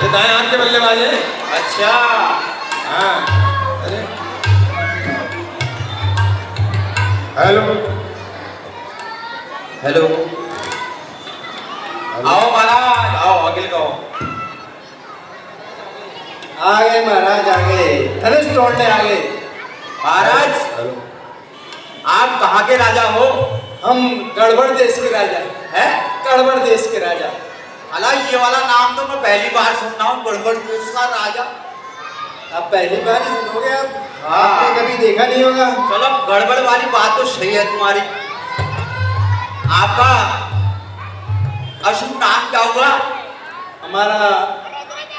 ये दाएं हाथ के बल्लेबाज है। अच्छा हाँ। अरे हेलो हेलो आओ महाराज आओ अगिल को आ गए महाराज आ गए, धनुष तोड़ने आ गए। महाराज हेलो। आप कहाँ के राजा हो? हम गड़बड़ देश के राजा हैं? गड़बड़ देश के राजा। अला ये वाला नाम तो मैं पहली बार सुन रहा हूँ, गड़बड़ देश का राजा। आप पहली बार ही सुनोगे, आप हाँ। आपने कभी देखा नहीं होगा। चलो गड़बड़ वाली बात तो सही है तुम्हारी। आपका असली नाम क्या हुआ? हमारा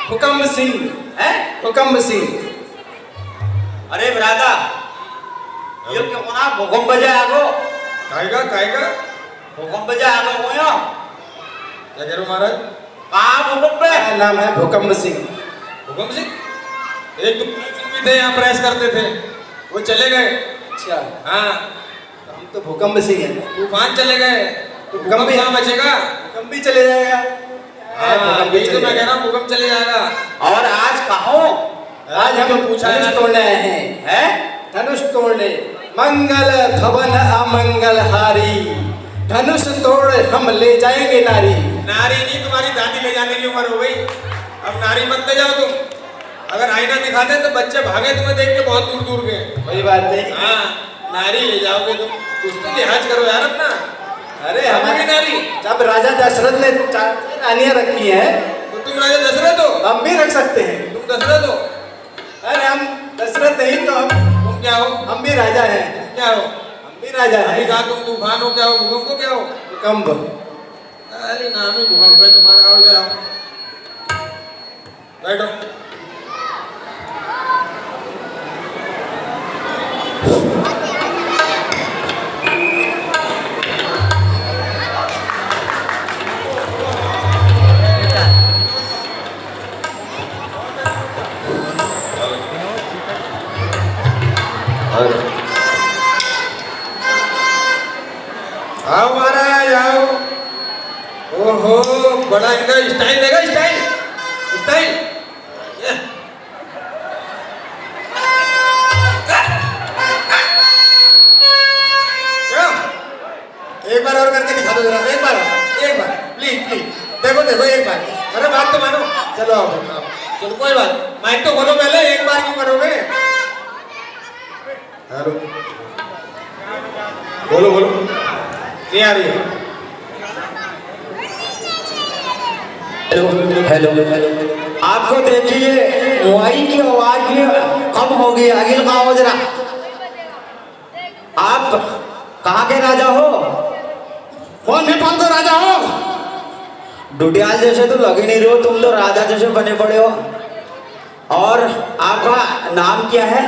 हुकम सिंह है? हुकम सिंह। अरे ब्रादा ये क्यों ना भूकंप बजे आगो काएगा भूकंप बजे आगो हो यो क्या कह रहे हो महाराज? कहाँ भूकंप पे? मेरा नाम है भूकंप सिंह। हुकुम सिंह एक तो भी थे यहाँ प्रेस करते थे, वो चले गए। अच्छा, हाँ हम तो भूकंप सिंह हैं। तूफान चले गए तो भूकंप भूकंप भी- कहाँ बचेगा? भूकंप भी चले जाएगा। हाँ भूकंप भी यही तो चले मैं कह जाएगा। रहा हूँ, भूकंप चले जाएगा। और आज कहो आज हम पूछा है धनुष ना। तोड़ने आए हैं। है? धनुष तोड़ने मंगल भवन अमंगल हारी, धनुष तोड़ हम ले जाएंगे नारी। नारी नहीं, तुम्हारी दादी ले जाने की उम्र हो गई, अब नारी मत ले जाओ तुम। अगर आईना दिखाते तो बच्चे भागे तुम्हें देख के बहुत दूर दूर के। वही बात नहीं। हाँ नारी ले जाओगे तुम, कुछ तो लिहाज करो यार अपना। अरे हमारी हमारी नारी जब राजा दशरथ ने 4 रानियां रखी हैं, तो तुम राजा दशरथ हो, हम भी रख सकते हैं। तुम दशरथ हो। अरे हम दशरथ नहीं तो तुम क्या हो? हम भी राजा हैं। तुम क्या हो? हम भी राजा अभी हैं। कहा तुम तूफान हो, क्या हो? भूकंप हो, क्या हो? भूकंप। अरे नाम ही भूकंप है तुम्हारा। आओ इधर आओ, बैठो। आओ महाराज आओ। ओहो बड़ा इनका स्टाइल देगा, स्टाइल स्टाइल। ये। क्या? एक बार और करके दिखा दो जरा, एक बार प्लीज प्लीज। देखो देखो एक बार, अरे बात तो मानो। चलो आओ आओ। चलो कोई बात, माइक तो खोलो पहले, एक बार क्यों करोगे? हेलो बोलो बोलो, नहीं आ रही है। हेलो आपको देखिए मोबाइल की आवाज भी कम हो गई। अगिल कहाँ हो जरा? आप कहाँ के राजा हो? कौन नेपाल का राजा हो? डुडियाल जैसे तो लगे नहीं रहे हो, तुम तो राजा जैसे बने पड़े हो। और आपका नाम क्या है?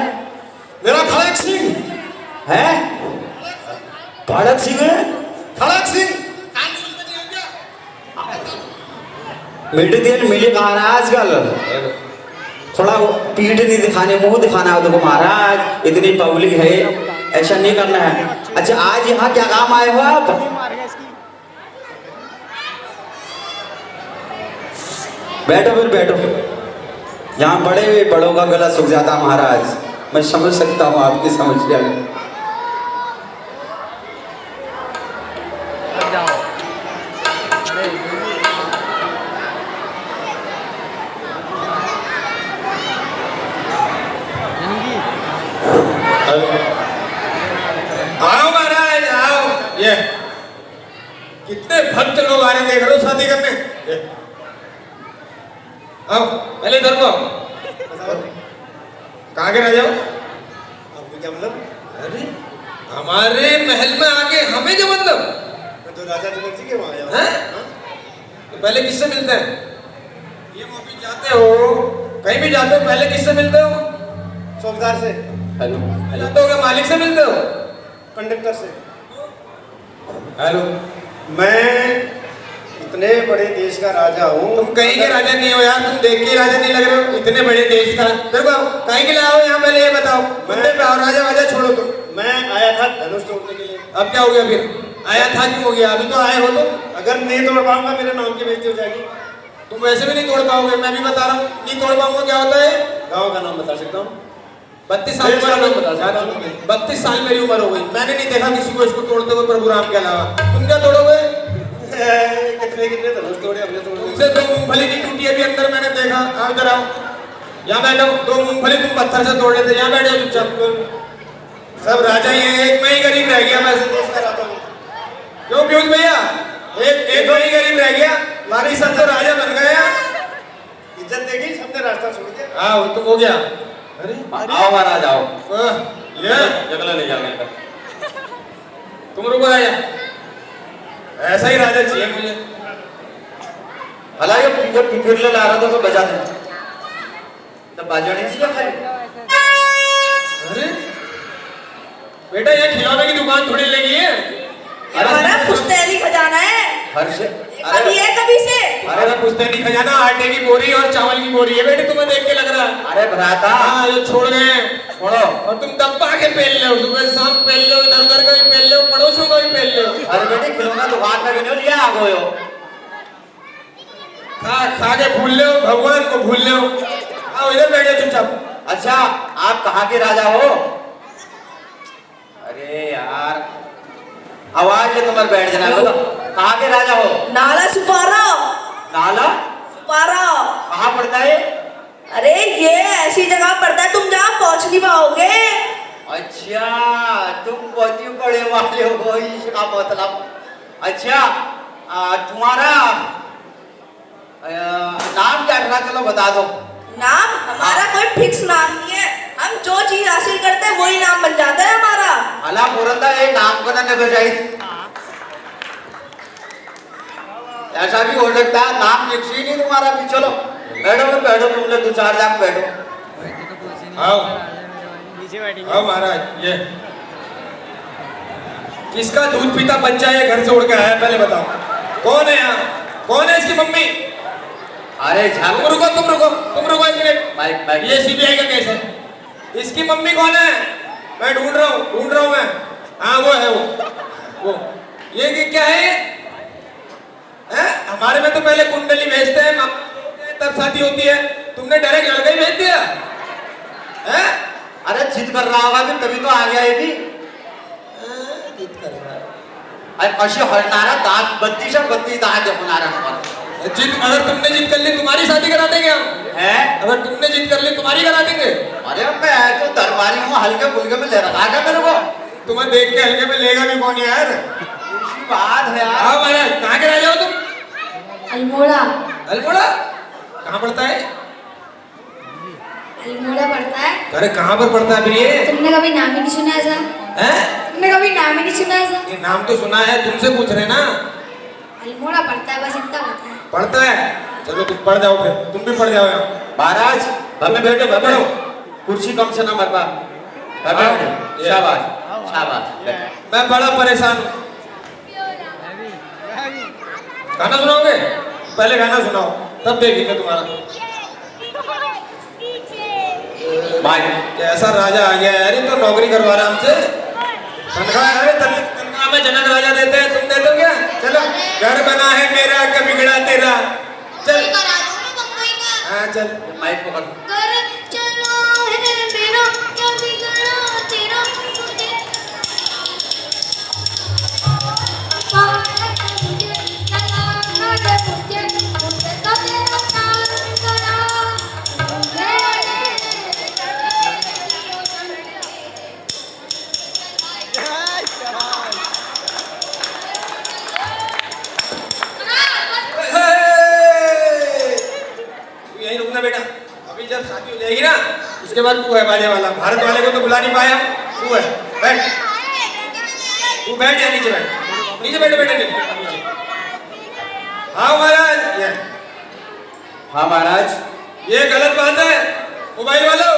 मेरा खड़क सिंह है भड़क सिंह है? खड़क सिंह। मिड तेल मिली महाराज कल थोड़ा पीठ नहीं दिखाने, मुंह दिखाना है देखो महाराज, इतनी पब्लिक है, ऐसा नहीं करना है। अच्छा आज यहाँ क्या काम आए हो आप? बैठो फिर बैठो। यहाँ बड़े बड़ों का गला सूख जाता महाराज, मैं समझ सकता हूँ आपकी समस्या में। आओ महाराज आओ। ये कितने भक्त लोग आ रहे हैं, देख रहे हो शादी करने। ये। आओ पहले इधर को आओ। कहाँ के राजा हो? आपको क्या मतलब? अरे हमारे महल में आके हमें क्या मतलब? मैं तो राजा जनक जी के वहाँ आया हूँ। हैं? तो पहले किससे मिलते हैं? ये ऑफिस जाते हो, कहीं भी जाते हो, पहले किससे मिलते हो? चौकीदार से, हेलो जाते हो क्या मालिक से मिलते हो? कंडक्टर से। हेलो मैं इतने बड़े देश का राजा हूँ। तुम कहीं के राजा नहीं हो यार, तुम देख के राजा नहीं लग रहे हो, इतने बड़े देश का। देखो कहीं के लिए आओ यहाँ, पहले ये बताओ। मुद्दे पे आओ, राजा वाजा छोड़ो तुम। मैं आया था धनुष तोड़ने के लिए। अब क्या हो गया फिर? आया था क्यों हो गया? अभी तो आए हो तुम। अगर नहीं तोड़ पाऊंगा मेरे नाम की बेइज्जती हो जाएगी। तुम वैसे भी नहीं तोड़ पाओगे, मैं भी बता रहा हूँ नहीं तोड़ पाऊंगा। क्या होता है? गांव का नाम बता सकता हूँ? 32 साल देश का नाम बता सकता हूँ? 32 साल मेरी उम्र हो गई, मैंने नहीं देखा किसी को इसको तोड़ते हुए प्रभु राम के अलावा। तुम क्या तोड़ोगे? कितने कितने धनुष तोड़े अपने तोड़े। तुमसे 2 मूंगफली की टूटी अभी अंदर मैंने देखा। आओ इधर आओ, यहाँ बैठो। 2 मूंगफली तुम पत्थर से तोड़ लेते, यहाँ बैठ जाओ चुपचाप। सब राजा ही हैं, एक मैं ही गरीब रह गया। मैं देश का राजा हूँ। क्यों पीयूष भैया? एक मैं ही गरीब रह गया, बाकी सब तो राजा बन गए। इज्जत देगी, सबने रास्ता छोड़ दिया। हाँ वो तो हो गया। अरे आओ महाराज आओ, ये जगला ले जाओ। तुम रुको राजा, ऐसा ही राजा चाहिए मुझे। भला ये पिपीरले ला रहा था तो बजा दे, तब बाजा नहीं सीखा खाली। अरे बेटा ये खिलौने की दुकान थोड़ी लगी है। हमारा पुश्तैनी खजाना है, हर्ष, कभी है कभी से। अरे मैं पुश्तैनी खजाना आटे की बोरी और चावल की बोरी है बेटे, तुम्हें देख के लग रहा है। अरे भ्राता हाँ ये छोड़ गए छोड़ो। और तुम दब्बा के पहन लो, सुबह शाम पहन लो, इधर उधर का भी पहन लो, पड़ोसियों का भी पहन लो। अरे बेटे खिलौना दुकान में क्यों लिया आ गए हो? खा के भूल लो, भगवान को भूल लो। आओ इधर बैठे चुपचाप। अच्छा आप कहाँ के राजा हो? अरे यार आवाज ले तुम्हारे बैठ जाना। बोलो कहाँ के राजा हो? नाला सुपारा। नाला सुपारा कहाँ पड़ता है? अरे ये ऐसी जगह पड़ता है तुम जहाँ पहुँच नहीं पाओगे। अच्छा तुम बहुत ही बड़े वाले हो इसका मतलब। अच्छा तुम्हारा नाम क्या था? चलो बता दो। नाम हमारा कोई फिक्स नाम नहीं है, हम जो चीज हासिल करते हैं वही नाम बन जाता है हमारा। अला पुरंदा ये नाम को ना बजाई, ऐसा भी हो सकता है नाम फिक्स ही नहीं तुम्हारा भी। चलो बैठो फिर बैठो, तुम लोग 2-4 लाख बैठो। आओ आओ महाराज। ये किसका दूध पीता बच्चा ये घर से उड़ के आया पहले बताओ? कौन है यहाँ? कौन है इसकी मम्मी? अरे तुम रुको एक मिनट। माइक माइक ये सीबीआई का केस है। इसकी मम्मी कौन है? मैं ढूंढ रहा हूँ मैं। हाँ वो है वो ये क्या है? हैं? हमारे में तो पहले कुंडली भेजते हैं तब शादी होती है, तुमने डायरेक्ट लड़का ही भेज दिया हैं? अरे जिद कर रहा होगा भी तभी तो आ गया ये भी। जिद कर रहा है। अरे कशी हरणारा दांत 32 दांत होणारा जिद अगर तुमने जिद कर ली तुम्हारी शादी करा देंगे हम। है। अगर तुमने जिद कर ली तुम्हारी करा देंगे। अरे मैं तो दरबारी हूँ, हल्के फुल्के में ले रखा था मेरे को। तुम्हें देख के हल्के में लेगा भी कौन यार? इसी बात है यार। हाँ महाराज कहाँ के राजा हो तुम? अल्मोड़ा। अल्मोड़ा कहाँ पड़ता है? अल्मोड़ा पड़ता है। अरे कहाँ पर पड़ता है फिर ये? तुमने कभी नाम ही नहीं सुना ऐसा? हैं? तुमने कभी नाम ही नहीं सुना ऐसा? ये नाम तो सुना है, तुमसे पूछ रहे ना। अल्मोड़ा पड़ता है, बस इतना पता है। पढ़ता है? चलो तुम पढ़ जाओ फिर, तुम भी पढ़ जाओ यहाँ। महाराज हमें बैठो बैठो। बैठो, कुर्सी कम से ना मत पा। ये। शाबाश शाबाश। मैं बड़ा परेशान हूँ। गाना सुनाओगे? पहले गाना सुनाओ तब देखेंगे तुम्हारा। कैसा राजा आ गया यार, ये तो नौकरी करवा रहा हमसे। तनख्वाह में जनक राजा देते हैं, तुम देते हो क्या? चलो घर बना है मेरा क्या बिगड़ा तेरा। चल हाँ चल माइक पकड़। यही रुकना बेटा, अभी जब शादी हो जाएगी ना उसके बाद तू है बाजे वाला। भारत वाले को तो बुला नहीं पाया, तू है। बैठ, तू बैठ या नीचे बैठ। नीचे बैठो बेटे नीचे। हाँ महाराज। ये हाँ महाराज ये गलत बात है मोबाइल वालों।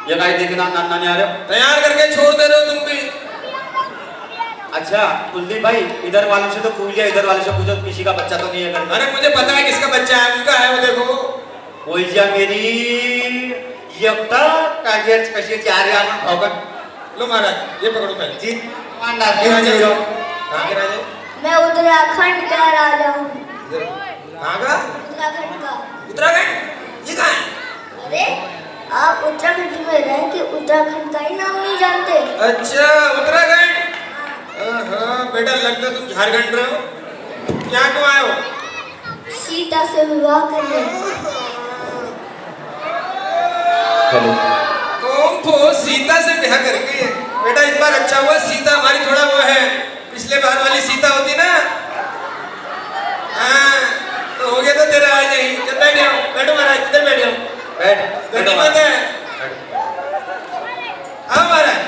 ये गाय देखना नाना नहीं आ रहे हो। तैयार करके छोड़ दे रहे हो तुम भी। अच्छा कुलदीप भाई इधर वालों से तो पूछ लिया, इधर वाले से पूछो किसी का बच्चा तो नहीं है घर। अरे मुझे पता है किसका बच्चा है, उनका है वो देखो। कोई जा मेरी एकटा कागज कशी चार आपण भावगट। लो महाराज ये पकड़ो पहले। जी कहाँ के राजा? मैं उत्तराखंड का राजा हूँ। कहाँ का? उत्तराखंड का। उत्तराखंड? ये कहाँ है? अरे आप उत्तराखंड में रह के उत्तराखंड का ही नाम नहीं जानते? अच्छा, उत्तराखंड। हाँ बेटा, लगता तुम झारखंड रहे हो। क्या क्यों आए हो? सीता से विवाह करने। हेलो तुमको सीता से ब्याह करेंगे? बेटा इस बार अच्छा हुआ, सीता हमारी थोड़ा वो है, पिछले बार वाली सीता होती ना। हाँ तो हो गया तो तेरा आज नहीं। चल बैठ जाओ, बैठो महाराज, इधर बैठ जाओ। बैठ गड्डी मत है। हाँ महाराज,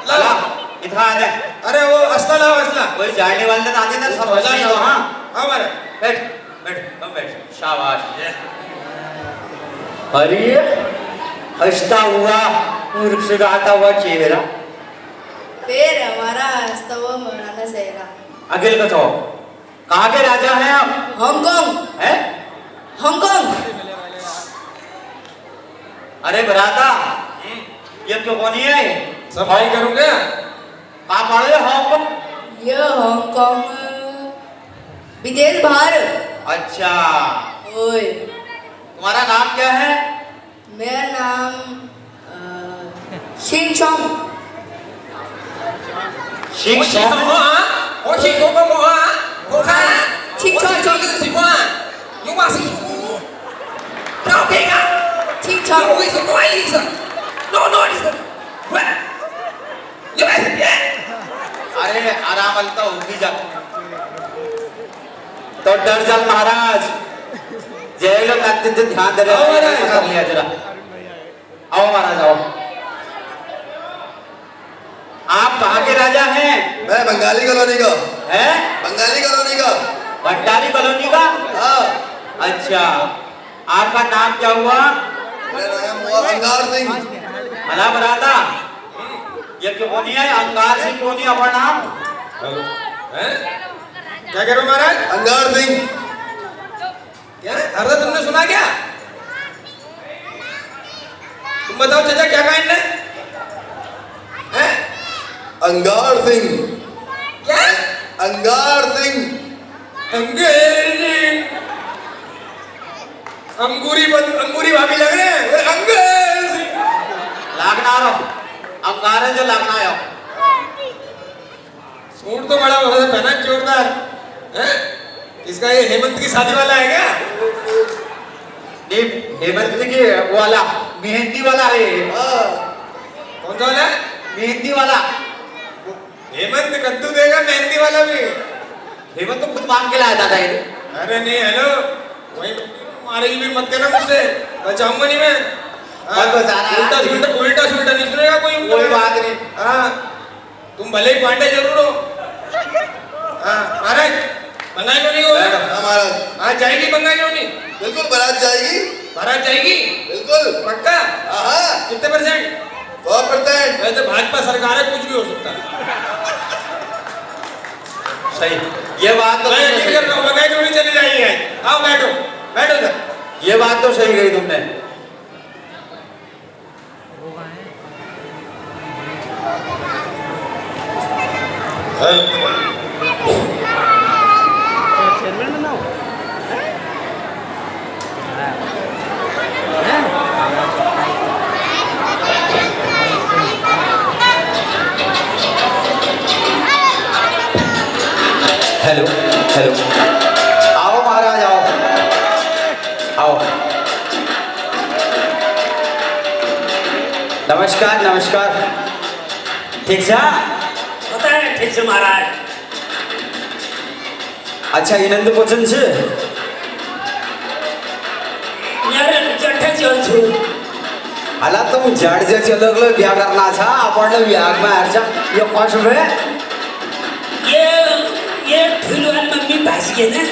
ला लाओ। इधर आ जा। अरे वो असला लाओ, असला। कोई जाने वाले ना आते ना सब असला हंसी लाओ। हो। हाँ हाँ महाराज। बैठ बैठ तुम बैठ। शाबाश। अरे हंसता हुआ मुस्कुराता हुआ चेहरा। फिर हमारा स्तव मौलाना सहरा। अकेले का तो कहाँ के राजा हैं आप? हांगकांग। हैं? हांगकांग। अरे बराता ये क्यों कौन है? सफाई करूँगा। कहाँ पड़े हांगकांग? ये हांगकांग विदेश बाहर। अच्छा ओए तुम्हारा नाम क्या है? मेरा नाम शिन चोंग। शिख सॉन्ग।我去过过我啊，我看，清楚我去这个情况，有嘛是有，让这个， ठीक 有 ठाक। 为什么意思？no no 意思，喂，你来这边， अरे आराम अलता होगी जा। तो डर जा महाराज। जय लोग अत्यंत ध्यान दे रहे आओ महाराज, हैं। आओ। कर लिया जरा। आओ महाराज आओ। आप कहाँ के राजा हैं? मैं बंगाली कॉलोनी का। हैं? बंगाली कॉलोनी का। भंडारी कॉलोनी का? हाँ। अच्छा आपका नाम क्या हुआ? मेरा नाम हुआ अंगार सिंह। भला बराता ये क्यों नहीं है? अंगार सिंह क्यों नहीं अपना नाम? क्या करो महाराज? अंगार सिंह। क्या? अर्धा तुमने सुना क्या? तुम बताओ चाचा क्या कहा इनने? हैं? अंगार सिंह। क्या? अंगार सिंह। अंग्रेजी अंगूरी भाभी लग रहे हैं। अंग्रेजी लागना रहो अंगार जो लागना आयो। सूट तो बड़ा बहुत पहना जोरदार हैं? इसका ये हेमंत की शादी वाला है क्या? नहीं हेमंत की वो वाला मेहंदी वाला है। हाँ। कौन सा वाला? मेहंदी वाला। हेमंत कद्दू देगा, मेहंदी वाला भी। हेमंत तो खुद मांग के लाया था ये। अरे नहीं, हेलो वही मारेगी भी मत कहना मुझसे, बचाऊंगा नहीं मैं। मत बचाना। उल्टा सुल्टा नहीं सुनेगा कोई। कोई बात नहीं। हाँ तुम भले ही पांडे जरूर हो। हाँ महाराज बंगाई क्यों नहीं हो? हाँ महाराज। हाँ जाएगी बंगाई क्यों नहीं? बिल्कुल बारात जाएगी। बारात जाएगी बिल्कुल। पक्का? हाँ। कितने परसेंट? 100%। वैसे तो भाजपा सरकार है, कुछ भी हो सकता है। सही ये बात तो मैं तुमने यकीन सही कर रहा हूँ बंगाई क्यों नहीं चली जाएगी आज। आओ बैठो बैठो सर। ये बात तो सही कही तुमने। हेलो हेलो आओ महाराज आओ आओ। नमस्कार नमस्कार। ठीक से होता है ठीक से महाराज। अच्छा इनंद क्वेश्चन છે मेरे जठे चल छु आला तुम जड जे चलगलो ब्याह करना था आपण ब्याह में आरचा ये खुश हुए। ये ठुलवान मम्मी भास गए ना।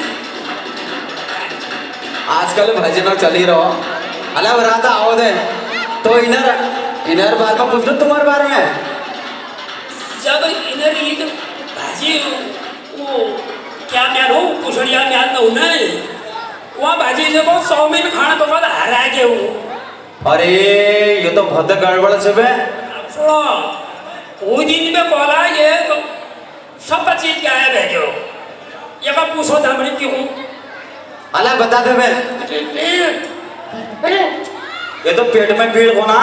आजकल भजन चली रहो अला बराता आओ दे तो इनर इनर बार में पूछ लो तुम्हारे बारे में। जब इधर ये जो भाजी वो क्या म्याल हो कुशड़िया म्याल न होना है वहाँ भाजी से बहुत 100 मिनट खाना तो बाद हरा के हो। अरे ये तो बहुत गड़बड़ से बे। अब सुनो वो दिन में बोला ये सब चीज गायब है जो ये का पूछो था बड़ी क्यों अला बता दे मैं ये तो पेट में पीड़ हो ना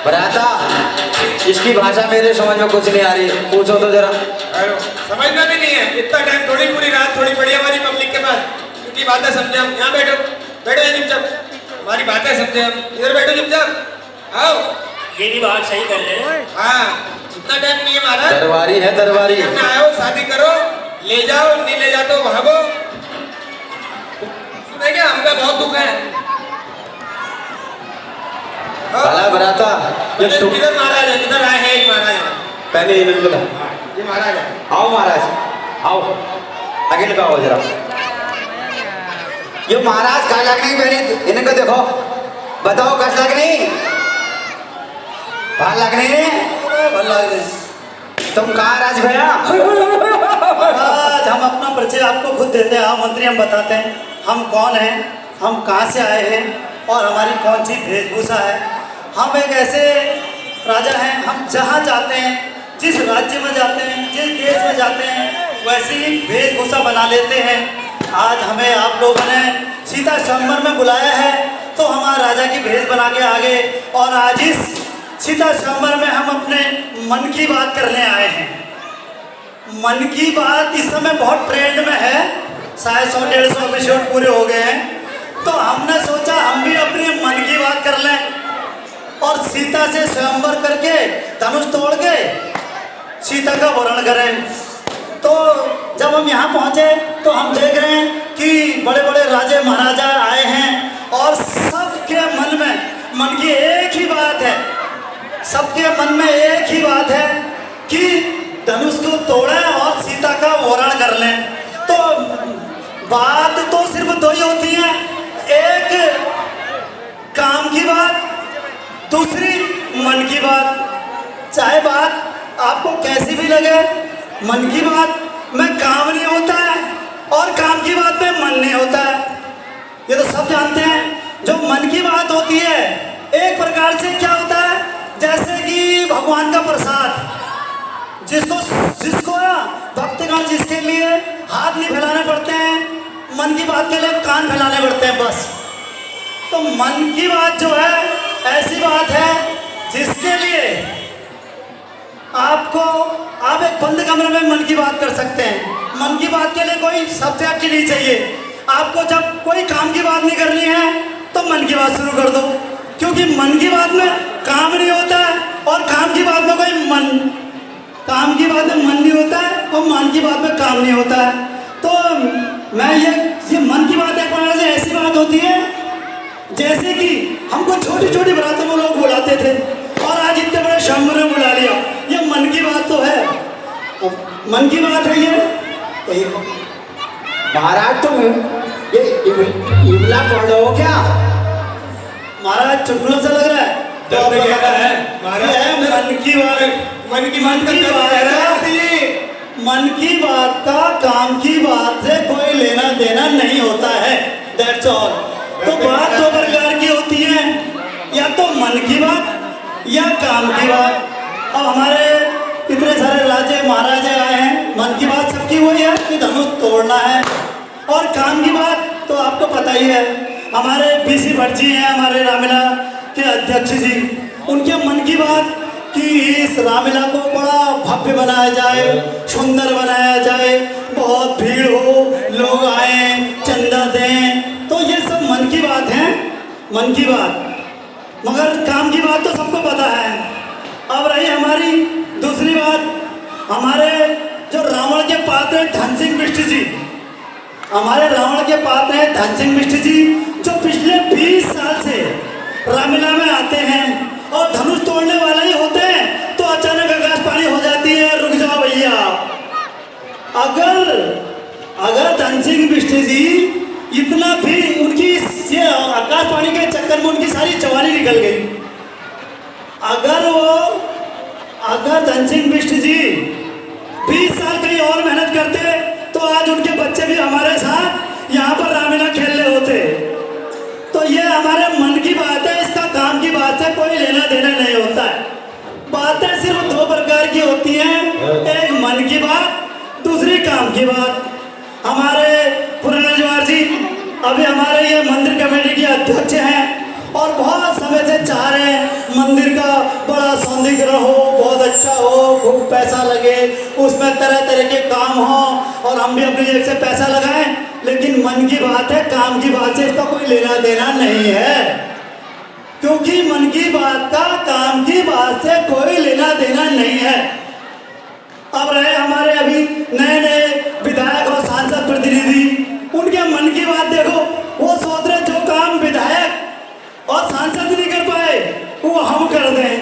बराता इसकी भाषा मेरे समझ में कुछ नहीं आ रही पूछो तो जरा हेलो, समझना भी नहीं है इतना टाइम थोड़ी पूरी रात थोड़ी पड़ी हमारी पब्लिक के पास उनकी बातें समझे हम यहाँ बैठो बैठो यहाँ चुपचाप हमारी बातें समझे हम इधर बैठो चुपचाप आओ ये भी बात सही कर रहे हैं हाँ इतना टाइम नहीं है हमारा दरबारी है दरबारी करने आए हो शादी करो ले जाओ नहीं ले जाते हो भागो सुने क्या हमका बहुत दुख है अला बराता ये तुम इधर महाराज है इधर आए हैं एक महाराज है। पहले इन्हें बोला ये महाराज है आओ महाराज आओ आगे लगाओ जरा ये महाराज कहाँ लगने पहले इन्हें को देखो बताओ कस लगने कहाँ लगने तुम कहाँ राज भैया आज हम अपना परिचय आपको खुद देते हैं मंत्री हम बताते हैं हम कौन हैं हम कहाँ से आए हैं और हमारी कौन सी वेशभूषा है हम एक ऐसे राजा हैं हम जहाँ जाते हैं जिस राज्य में जाते हैं जिस देश में जाते हैं वैसी ही वेशभूषा बना लेते हैं आज हमें आप लोगों ने सीता स्वयंवर में बुलाया है तो हमारा राजा की भेष बना के आ गए और आज इस सीता स्वयंवर में हम अपने मन की बात करने आए हैं मन की बात इस समय बहुत ट्रेंड में है शायद 100-150 एपिसोड पूरे हो गए हैं तो हमने सोचा हम भी अपनी मन की बात कर लें और सीता से स्वयंवर करके धनुष तोड़ के सीता का वरण करें तो जब हम यहाँ पहुँचे तो हम देख रहे हैं कि बड़े बड़े राजे महाराजा आए हैं और सबके मन की एक ही बात है सबके मन में एक ही बात है कि धनुष को तोड़ें और सीता का वरण कर लें तो बात तो सिर्फ दो ही होती है एक काम की बात दूसरी मन की बात चाहे बात आपको कैसी भी लगे मन की बात में काम नहीं होता है और काम की बात में मन नहीं होता है ये तो सब जानते हैं जो मन की बात होती है एक प्रकार से क्या होता है जैसे कि भगवान का प्रसाद जिसको भक्तगण जिसके लिए हाथ नहीं फैलाने पड़ते हैं मन की बात के लिए कान फैलाने पड़ते हैं बस तो मन की बात जो है ऐसी बात है जिसके लिए आप एक बंद कमरे में मन की बात कर सकते हैं मन की बात के लिए कोई शब्द आपकी नहीं चाहिए आपको जब कोई काम की बात नहीं करनी है तो मन की बात शुरू कर दो क्योंकि मन की बात में काम नहीं होता है और काम की बात में काम की बात में मन नहीं होता है और मन की बात में काम नहीं होता है तो मैं ये मन की बात एक प्रकार से ऐसी बात होती है जैसे कि हमको छोटी छोटी बातों में लोग बुलाते थे और आज इतने बड़े शंभर में बुला लिया ये मन की बात तो है मन की बात है ये महाराज तुम ये इमला पढ़ रहे हो क्या महाराज चुटकुलों से लग रहा है तो डर आप लग रहा है, बताओ। महाराज। ये है मन की बात मन की बात मन की बात है मन की बात का काम की बात से कोई लेना देना नहीं होता है दैट्स ऑल तो बात दो प्रकार की होती है या तो मन की बात या काम की बात अब हमारे इतने सारे राजे महाराजे आए हैं मन की बात सबकी वही है कि धनुष तोड़ना है और काम की बात तो आपको पता ही है हमारे बीसी भट्ट जी हैं हमारे रामलीला के अध्यक्ष जी उनके मन की बात कि इस रामलीला को बड़ा भव्य बनाया जाए सुंदर बनाया जाए बहुत भीड़ हो लोग आए चंदा दें तो ये सब मन की बात है मन की बात मगर काम की बात तो सबको पता है अब रही हमारी दूसरी बात हमारे जो रावण के पात्र हैं धन सिंह बिष्ट जी हमारे रावण के पात्र हैं धन सिंह बिष्ट जी जो पिछले 20 साल से रामलीला में आते हैं और धनुष तोड़ने वाले ही होते हैं तो अचानक आकाशवाणी हो जाती है रुक जाओ भैया अगर धन सिंह बिष्ट जी इतना भी उनकी ये आकाशवाणी के चक्कर में उनकी सारी जवानी निकल गई अगर धन सिंह बिष्ट जी 20 साल कहीं और मेहनत करते तो आज उनके बच्चे भी हमारे साथ यहाँ पर रामलीला खेल रहे होते तो ये हमारे मन की बात है इसका काम की बात से कोई लेना देना नहीं होता है बातें सिर्फ दो प्रकार की होती हैं, एक मन की बात, दूसरी काम की बात। हमारे पुराने जवाहर जी अभी हमारे ये मंदिर कमेटी के अध्यक्ष हैं और बहुत समय से चाह रहे हैं मंदिर का बड़ा सौंदर्य हो, बहुत अच्छा हो, खूब पैसा लगे, उसमें तरह तरह के काम हो और हम भी अपनी जेब से पैसा लगाएं। लेकिन मन की बात है, काम की बात से इसका कोई लेना देना नहीं है, क्योंकि मन की बात का काम की बात से कोई लेना देना नहीं है। अब रहे हमारे अभी नए नए विधायक और सांसद प्रतिनिधि, उनके मन की बात देखो, वो सोच रहे जो काम विधायक और सांसद नहीं कर पाए वो हम कर दें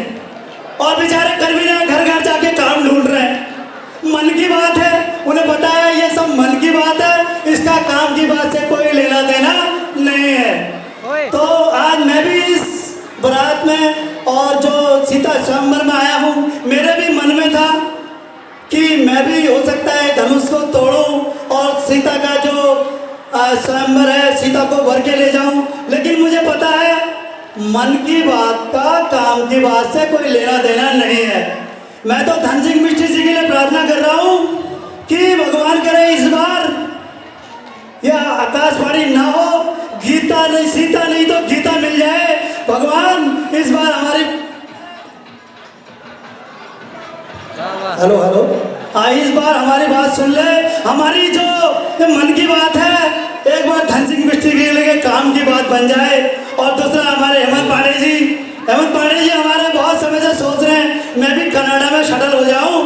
और बेचारे कर भी रहे, घर घर जाके काम ढूंढ रहे हैं। मन की बात है, उन्हें पता है ये सब मन की बात है, इसका काम की बात से कोई लेना देना नहीं है। तो आज मैं भी इस बारात में और जो सीता स्वयंवर में आया हूँ, मेरे भी मन में था कि मैं भी हो सकता है धनुष को तोड़ूं और सीता का जो स्वयंवर है सीता को भर के ले जाऊं, लेकिन मुझे पता है मन की बात का काम की बात से कोई लेना देना नहीं है। मैं तो धन सिंह मिश्र जी के लिए प्रार्थना कर रहा हूं कि भगवान करे इस बार यह आकाशवाणी ना हो, गीता नहीं, सीता नहीं तो गीता मिल जाए। भगवान इस बार हमारी हेलो इस बार हमारी बात सुन ले। हमारी जो मन की बात है एक बार धन सिंह मिस्त्री के लिए काम की बात बन जाए। और दूसरा हमारे हेमंत पांडे जी हमारे बहुत समय से सोच रहे हैं मैं भी कनाडा में शटल हो जाऊं,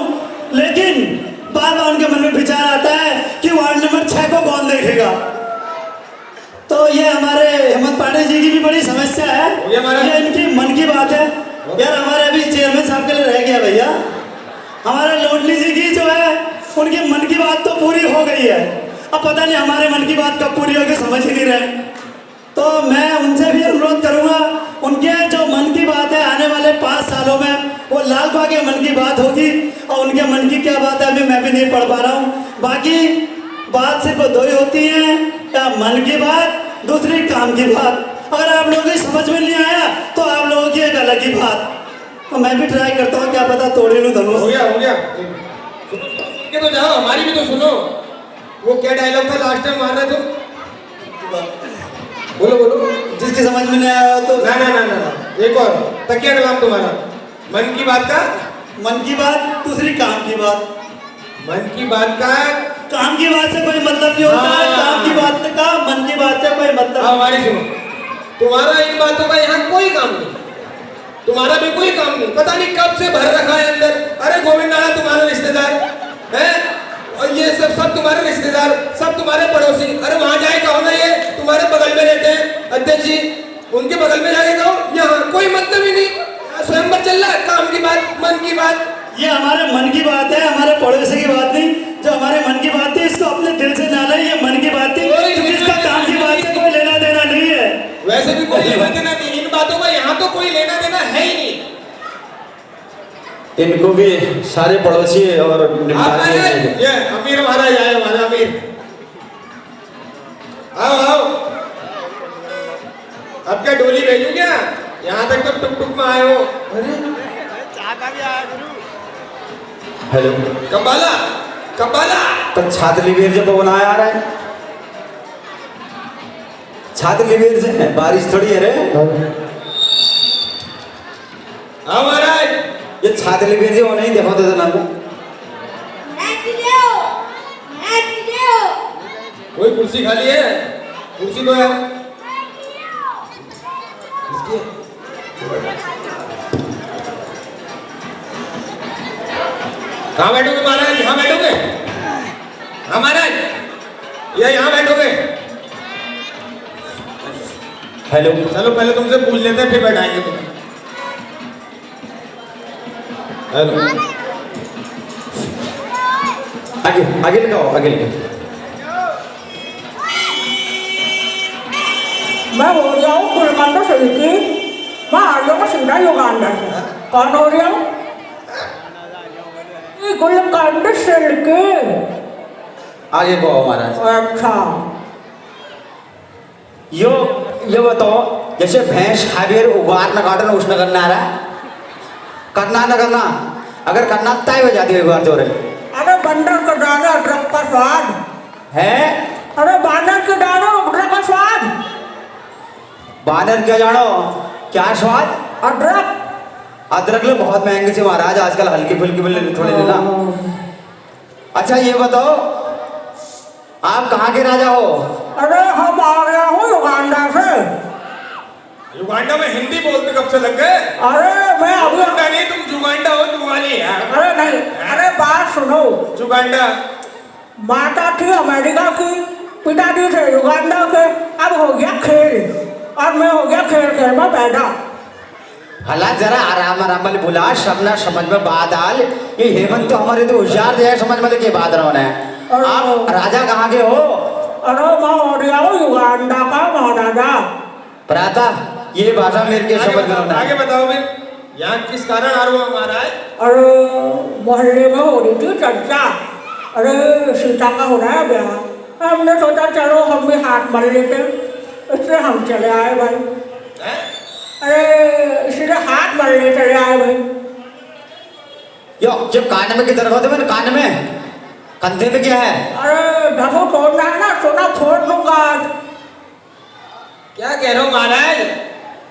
लेकिन बार बार उनके मन में विचार आता है कि वार्ड नंबर 6 को कौन देखेगा। तो ये हमारे हेमंत पांडे जी की भी बड़ी समस्या है, ये इनकी मन की बात है। यार हमारे अभी चेयरमैन साहब के लिए रह गया भैया, हमारे लोटली जी की जो है उनकी मन की बात तो पूरी हो गई है, अब पता नहीं हमारे मन की बात कब पूरी होगी, समझ ही नहीं रहे। तो मैं उनसे भी अनुरोध करूंगा, उनके जो मन की बात है आने वाले 5 सालों में वो लाल बाग के मन की बात होगी। और उनके मन की क्या बात है अभी मैं भी नहीं पढ़ पा रहा हूँ। बाकी बात सिर्फ दो ही होती है, या मन की बात, दूसरी काम की बात। अगर आप लोगों की समझ में नहीं आया तो आप लोगों की एक अलग ही बात। तो मैं भी ट्राई करता हूँ, क्या पता तोड़े लूँ धनुष। हो गया सुनो के तो जाओ, हमारी भी तो सुनो। वो क्या डायलॉग था लास्ट टाइम मार रहे थे? बोलो जिसकी समझ में नहीं आया तो ना एक और तकिया कलाम तुम्हारा। मन की बात का, मन की बात, दूसरी काम की बात। मन की बात का काम की बात से कोई मतलब नहीं होता है, काम की बात का मन की बात से कोई मतलब। हमारी सुनो, तुम्हारा इन बातों का यहाँ कोई काम नहीं, तुम्हारा भी कोई काम नहीं। पता नहीं कब से भर रखा है अंदर। अरे गोविंद नारा तुम्हारा रिश्तेदार है और ये सब तुम्हारे रिश्तेदार, सब तुम्हारे पड़ोसी। अरे वहां जाए कहो ना, ये तुम्हारे बगल में रहते हैं अध्यक्ष जी, उनके बगल में जाके कहो। यहाँ कोई मतलब ही नहीं, स्वयंवर चल रहा है, काम की बात, मन की बात। ये हमारे मन की बात है, हमारे पड़ोसी की बात नहीं। जो हमारे मन की बात है इसको अपने दिल से डालें, ये मन की बात है, इसका काम की बात से कोई लेना देना नहीं है। वैसे भी कोई लेना देना नहीं, इन बातों का यहाँ तो कोई लेना देना है ही नहीं। इनको भी सारे पड़ोसी और ये अमीर महाराज आए, हमारा अमीर। आओ अब क्या डोली भेजू क्या? यहाँ तक तो टुक टुक में आए हो। हेलो कबाला तो छात्र लिवेर जब बनाया आ रहा है, छात्र लिवेर से है, बारिश थोड़ी है रे। हाँ महाराज, ये छात्र लिवेर जो नहीं देखो तो ना कोई कुर्सी खाली है? कुर्सी दो यार। कहाँ बैठोगे महाराज? यहाँ बैठोगे? हाँ महाराज, ये यहाँ बैठोगे? हेलो चलो पहले तुमसे पूछ लेते हैं, फिर बैठाएंगे तुम्हें। हेलो, आगे लगाओ, आगे लगाओ। मैं हो रही हूँ कुलकंद सिल्की, मैं आ रही हूँ सीधा युगांडा से। कौन हो रही हूँ? गुलकंद सिल्की। आगे को महाराज। अच्छा, यो बताओ, जैसे भैंस खाबेर उगार न काटन उष्ण करना आ रहा, करना ना करना, अगर करना तय हो जाती है एक बार जोरे अरे बंदर के दाने अदरक का स्वाद है। अरे बानर के दाने अदरक का स्वाद बानर क्या जानो क्या स्वाद? अदरक अदरक लोग बहुत महंगे से महाराज आजकल हल्की फुल्की मिल थोड़ी लेना। अच्छा ये बताओ आप कहाँ के राजा हो? अरे हम आ गया हूँ युगांडा से। युगांडा में हिंदी बोलते कब से लग गए? अरे मैं अभी युगांडा नहीं, तुम जुगांडा हो, जुगानी यार। अरे नहीं, अरे बात सुनो। जुगांडा माता थी अमेरिका की, पिताजी थे युगांडा के, अब हो गया खेल और मैं हो गया खेल खेल में पैदा। हला जरा आराम आराम वाले बुला सबना समझ में बात आल। ये हेमंत तो हमारे तो होशियार है, समझ में के बात रहो है। आप राजा कहाँ के हो? अरे मैं हो गया हूँ युगांडा का महाराजा। प्राता ये भाषा मेरे के समझ में ना। आगे बताओ फिर, यहाँ किस कारण आ रहा हमारा है? अरे मोहल्ले में हो रही थी चर्चा, अरे सीता का हो रहा है ब्याह। हमने सोचा चलो हम भी हाथ मल लेते, इसलिए हम चले आए भाई। हैं? अरे इसलिए हाथ मलने चले आए भाई। यो जब कान में किधर होते मैंने कान में कंधे में क्या है? अरे ढमो तोड़ना है ना, सोना फोड़ दूंगा आज। क्या कह रहे हो महाराज?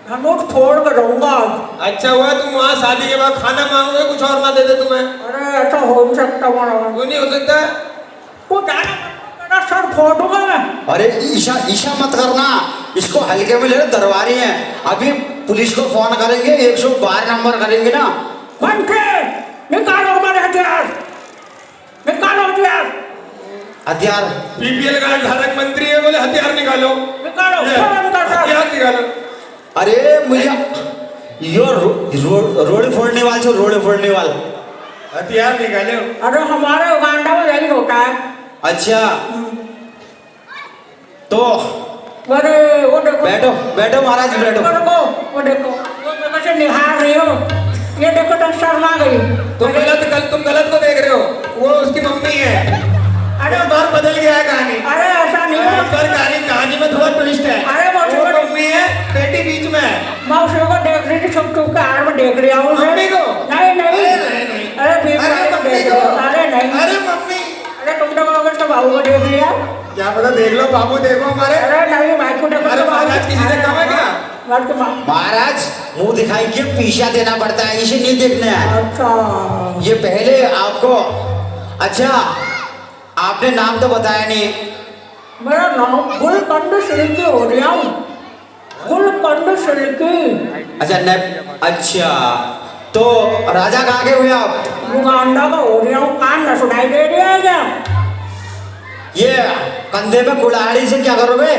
धनुष फोड़ कर रहूंगा आज। अच्छा हुआ तुम वहाँ शादी के बाद खाना मांगोगे, कुछ और ना दे दे तुम्हें। अरे ऐसा हो नहीं सकता महाराज। क्यों नहीं हो सकता? वो जाने मेरा सर फोड़ दूंगा मैं। अरे ईशा ईशा मत करना, इसको हल्के में ले लो, दरबारी है। अभी पुलिस को फोन करेंगे, 112 नंबर करेंगे ना। बनके निकालो हमारे हथियार, निकालो हथियार, हथियार बीपीएल का धारक मंत्री है, बोले हथियार निकालो। निकालो हथियार निकालो। अरे मुझे यो रोड फोड़ने वाले छो, रोड फोड़ने वाले हथियार निकालो। अरे हमारे उगांडा में यही होता है। अच्छा तो अरे वो देखो, बैठो बैठो महाराज बैठो। वो देखो वो मेरे से निहार रही हो, ये देखो तो शर्मा गई। तुम गलत को देख रहे हो, वो उसकी मम्मी है। अरे बार बदल गया है कहानी। अरे ऐसा नहीं है, पर कहानी में थोड़ा ट्विस्ट है। अरे वो मम्मी है, बेटी बीच में है। मैं उसे को देख रही थी, छुप छुप के हार में देख रहा हूँ। मम्मी को? नहीं नहीं, नहीं। अरे बीच में मम्मी देख को? रही हूँ। अरे नहीं, अरे मम्मी, अरे तुम तो कहोगे तो बाबू को देख लिया। क्या पता, देख लो बाबू, देखो हमारे। अरे नहीं, भाई को देखो। अरे महाराज किसी से कम है क्या? महाराज मुंह दिखाई के पीछा देना पड़ता है, इसे नहीं देखना है। अच्छा ये पहले आपको, अच्छा आपने नाम तो बताया नहीं। मेरा नाम गुलकंद सिल्की हो रहा हूँ, गुलकंद सिल्की। अच्छा अच्छा तो राजा कहाँ के हुए आप? युगांडा का हो रहा हूँ। कान न सुनाई दे रहा है क्या? ये कंधे में कुल्हाड़ी से क्या करोगे?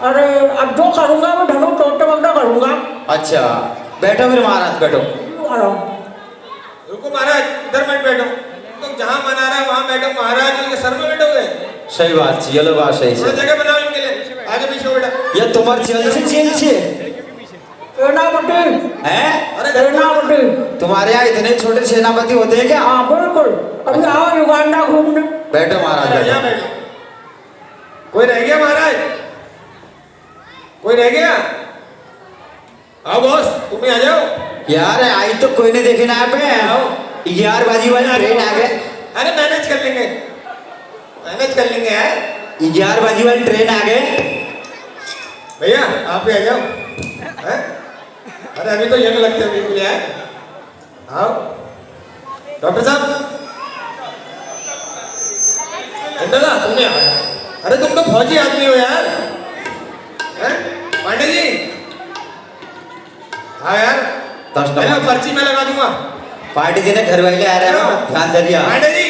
अरे अब जो करूँगा मैं धनुष तोड़ते वक्त करूँगा। अच्छा बैठो फिर महाराज बैठो। रुको महाराज, इधर मत बैठो, तुम जहाँ मना रहा है वहाँ बैठो। महाराज इनके सर में बैठोगे? सही बात है, ये बात सही थोड़ा से। जगह बनाओ इनके लिए, आगे पीछे बैठा। ये तुम्हारे जेल से सेनापति हैं? सेनापति तुम्हारे यहाँ इतने छोटे सेनापति होते हैं क्या? हाँ बिल्कुल। अभी आओ युगांडा घूमने। बैठो महाराज यहाँ बैठो। बैठो। कोई रह गया महाराज? कोई रह गया? आओ बॉस, तुम ही आ जाओ। यार आई तो कोई नहीं देखे ना यहाँ पे। 11 बाजी वाली ट्रेन आ गए। अरे मैनेज कर लेंगे, मैनेज कर लेंगे यार। 11 बाजी वाली ट्रेन आ गए। भैया आप भी आ जाओ। हैं? अरे अभी तो यंग लगते हो बिल्कुल यार। आओ डॉक्टर साहब। इंदला तुमने आया? अरे तुम तो फौजी आदमी हो यार। हैं? पांडे जी हाँ यार, मैं पर्ची में लगा दूंगा। पार्टी जी ने घर वाले आ रहे हैं, ध्यान दे दिया। पांडे जी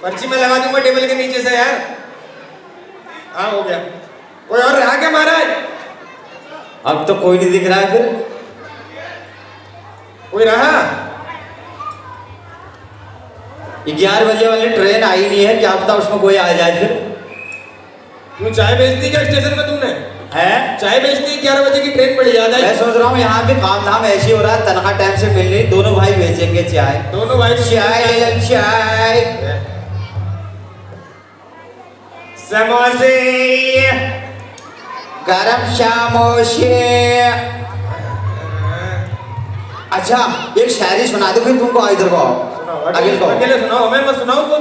पर्ची में लगा दूंगा टेबल के नीचे से यार। हाँ हो गया। कोई और रहा क्या महाराज? अब तो कोई नहीं दिख रहा है। फिर कोई रहा? 11 बजे वाली ट्रेन आई नहीं है, क्या पता उसमें कोई आ जाए। फिर क्यों चाय बेच दी क्या स्टेशन में तुमने? है चाय बेच दी, 11 बजे की ट्रेन पड़ी, याद मैं आई? सोच रहा हूँ यहाँ पे काम धाम ऐसे हो रहा है, तनख्वाह टाइम से मिल रही, दोनों भाई बेचेंगे चाय। दोनों भाई चाय ले लो चाय। समोसे गरम समोसे। अच्छा एक शायरी सुना दो फिर तुमको इधर को आओ। सुनाओ आगे को अकेले सुनाओ हमें मत सुनाओ तो